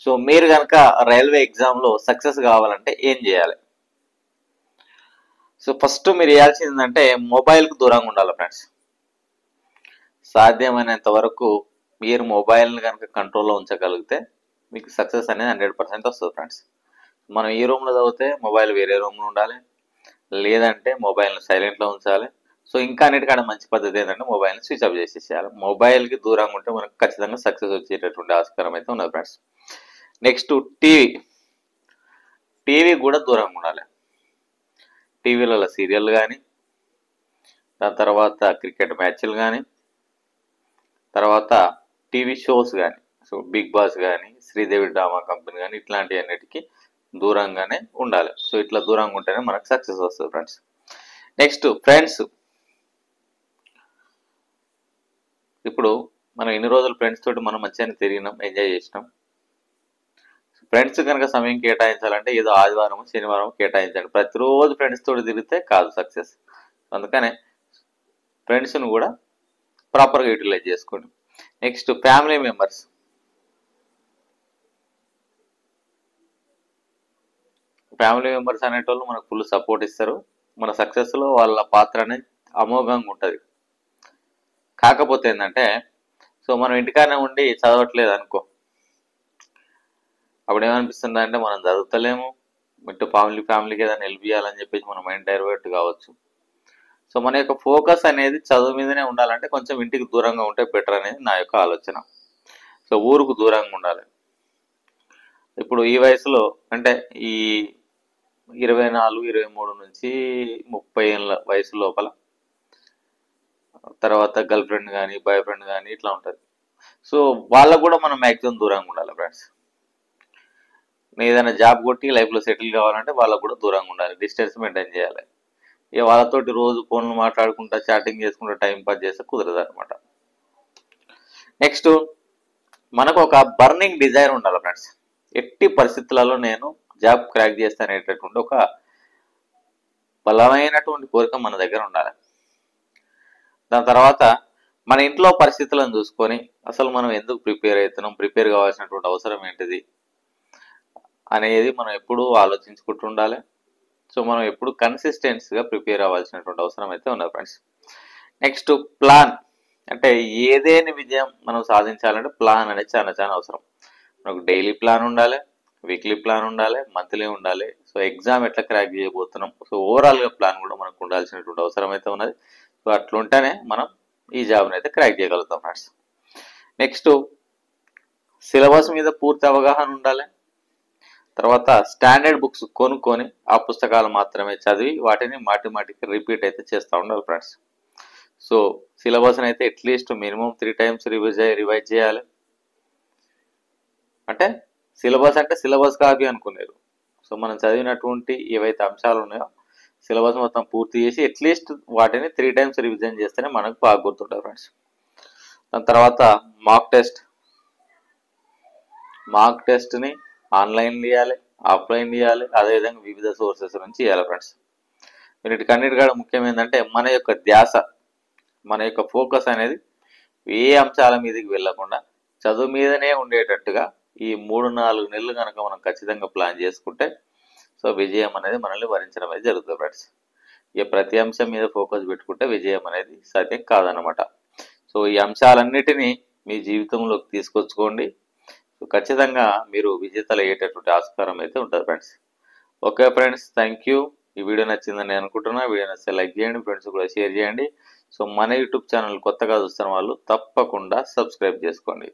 So మీరు కనుక railway ఎగ్జామ్లో సక్సెస్ కావాలంటే ఏం చేయాలి? సో ఫస్ట్ మీరు చేయాల్సింది ఏంటంటే మొబైల్కి దూరంగా ఉండాలి ఫ్రెండ్స్. సాధ్యమైనంత వరకు మీరు మొబైల్ని కనుక కంట్రోల్లో ఉంచగలిగితే మీకు సక్సెస్ అనేది 100% వస్తుంది ఫ్రెండ్స్. మనం ఈ రూమ్లో చదివితే మొబైల్ వేరే రూమ్లో ఉండాలి, లేదంటే మొబైల్ని సైలెంట్లో ఉంచాలి. సో ఇంకా అన్నిటికంటే మంచి పద్ధతి ఏంటంటే మొబైల్ని స్విచ్ ఆఫ్ చేసేసేయాలి. మొబైల్కి దూరంగా ఉంటే మనకు ఖచ్చితంగా సక్సెస్ వచ్చేటటువంటి ఆస్కారం అయితే ఉన్నది ఫ్రెండ్స్. నెక్స్ట్ టీవీ కూడా దూరంగా ఉండాలి. టీవీలలో సీరియల్ కానీ, దాని తర్వాత క్రికెట్ మ్యాచ్లు కానీ, తర్వాత టీవీ షోస్ కానీ, సో బిగ్ బాస్ కానీ, శ్రీదేవి డ్రామా కంపెనీ కానీ, ఇట్లాంటి అన్నిటికీ దూరంగానే ఉండాలి. సో ఇట్లా దూరంగా ఉంటేనే మనకు సక్సెస్ వస్తుంది ఫ్రెండ్స్. Next friends. ఇప్పుడు మనం ఇన్ని రోజులు ఫ్రెండ్స్ తోటి మనం మంచిగానే తిరిగినాం, ఎంజాయ్ చేసినాం. ఫ్రెండ్స్ కనుక సమయం కేటాయించాలంటే ఏదో ఆదివారం శనివారం కేటాయించండి. ప్రతిరోజు ఫ్రెండ్స్ తోటి తిరిగితే కాదు సక్సెస్. అందుకనే ఫ్రెండ్స్ను కూడా ప్రాపర్గా యూటిలైజ్ చేసుకోండి. Next family members. Family members అనేటోళ్ళు మనకు ఫుల్ సపోర్ట్ ఇస్తారు. మన సక్సెస్లో వాళ్ళ పాత్ర అనేది అమోఘంగా ఉంటుంది. కాకపోతే ఏంటంటే సో మనం ఇంటికానే ఉండి చదవట్లేదు అనుకో, అప్పుడు ఏమనిపిస్తుంది అంటే మనం చదువుతలేము, ఇటు ఫ్యామిలీకి ఏదైనా హెల్ప్ చేయాలని చెప్పేసి మన మైండ్ డైవర్ట్ కావచ్చు. సో మన యొక్క ఫోకస్ అనేది చదువు మీదనే ఉండాలంటే కొంచెం ఇంటికి దూరంగా ఉంటే బెటర్ అనేది నా యొక్క ఆలోచన. సో ఊరుకు దూరంగా ఉండాలి. ఇప్పుడు ఈ వయసులో అంటే ఈ 24, 23 నుంచి 30 ఏళ్ళ వయసు లోపల తర్వాత గర్ల్ ఫ్రెండ్ కానీ బాయ్ ఫ్రెండ్ కానీ ఇట్లా ఉంటుంది. సో వాళ్ళకు కూడా మనం మ్యాక్సిమం దూరంగా ఉండాలి ఫ్రెండ్స్. నేను ఏదైనా జాబ్ కొట్టి లైఫ్లో సెటిల్ కావాలంటే వాళ్ళకు కూడా దూరంగా ఉండాలి, డిస్టెన్స్ మెయింటైన్ చేయాలి. ఇక వాళ్ళతోటి రోజు ఫోన్లు మాట్లాడుకుంటా చాటింగ్ చేసుకుంటా టైం పాస్ చేస్తే కుదరదు అనమాట. నెక్స్ట్ మనకు ఒక బర్నింగ్ డిజైర్ ఉండాలి ఫ్రెండ్స్. ఎట్టి పరిస్థితులలో నేను జాబ్ క్రాక్ చేస్తానేటటువంటి ఒక బలమైనటువంటి కోరిక మన దగ్గర ఉండాలి. దాని తర్వాత మన ఇంట్లో పరిస్థితులను చూసుకొని అసలు మనం ఎందుకు ప్రిపేర్ అవుతున్నాం, ప్రిపేర్ కావాల్సినటువంటి అవసరం ఏంటిది అనేది మనం ఎప్పుడూ ఆలోచించుకుంటూ ఉండాలి. సో మనం ఎప్పుడు కన్సిస్టెన్సీగా ప్రిపేర్ అవ్వాల్సినటువంటి అవసరం అయితే ఉన్నది ఫ్రెండ్స్. Next plan. అంటే ఏదేని విజయం మనం సాధించాలంటే ప్లాన్ అనేది చాలా చాలా అవసరం. మనకు డైలీ ప్లాన్ ఉండాలి, వీక్లీ ప్లాన్ ఉండాలి, మంత్లీ ఉండాలి. సో ఎగ్జామ్ ఎట్లా క్రాక్ చేయబోతున్నాం, సో ఓవరాల్గా ప్లాన్ కూడా మనకు ఉండాల్సినటువంటి అవసరం అయితే ఉన్నది. సో అట్లుంటేనే మనం ఈ జాబ్ని అయితే క్రాక్ చేయగలుగుతాం ఫ్రెండ్స్. నెక్స్ట్ సిలబస్ మీద పూర్తి అవగాహన ఉండాలి. తర్వాత స్టాండర్డ్ బుక్స్ కొనుక్కొని ఆ పుస్తకాలు మాత్రమే చదివి వాటిని మాటికి రిపీట్ అయితే చేస్తూ ఉండాలి ఫ్రెండ్స్. సో సిలబస్ని అయితే అట్లీస్ట్ మినిమం 3 times రివైజ్ చేయాలి. అంటే సిలబస్ కాపీ అనుకునేరు. సో మనం చదివినటువంటి ఏవైతే అంశాలు ఉన్నాయో సిలబస్ మొత్తం పూర్తి చేసి అట్లీస్ట్ వాటిని 3 times రివిజన్ చేస్తేనే మనకు బాగా గుర్తుంటుంది ఫ్రెండ్స్. దాని తర్వాత మాక్ టెస్ట్ని ఆన్లైన్ చేయాలి, ఆఫ్లైన్ చేయాలి, అదేవిధంగా వివిధ సోర్సెస్ నుంచి చేయాలి ఫ్రెండ్స్. వీటికన్నిటికంటే ముఖ్యం ఏంటంటే మన యొక్క ధ్యాస, మన యొక్క ఫోకస్ అనేది ఏ అంశాల మీదకి వెళ్ళకుండా చదువు మీదనే ఉండేటట్టుగా ఈ 3-4 నెలలు కనుక మనం ఖచ్చితంగా ప్లాన్ చేసుకుంటే సో విజయం అనేది మనల్ని వరించడం అనేది జరుగుతుంది ఫ్రెండ్స్. ఇక ప్రతి అంశం మీద ఫోకస్ పెట్టుకుంటే విజయం అనేది సాధ్యం కాదనమాట. సో ఈ అంశాలన్నిటినీ మీ జీవితంలోకి తీసుకొచ్చుకోండి. సో ఖచ్చితంగా మీరు విజేతలు అయ్యేటటువంటి ఆస్కారం అయితే ఉంటుంది friends. Okay friends, thank you. ఈ వీడియో నచ్చిందని నేను అనుకుంటున్నా. వీడియో నచ్చితే లైక్ చేయండి, ఫ్రెండ్స్ కూడా షేర్ చేయండి. సో మన యూట్యూబ్ ఛానల్ కొత్తగా చూస్తున్న వాళ్ళు తప్పకుండా సబ్స్క్రైబ్ చేసుకోండి.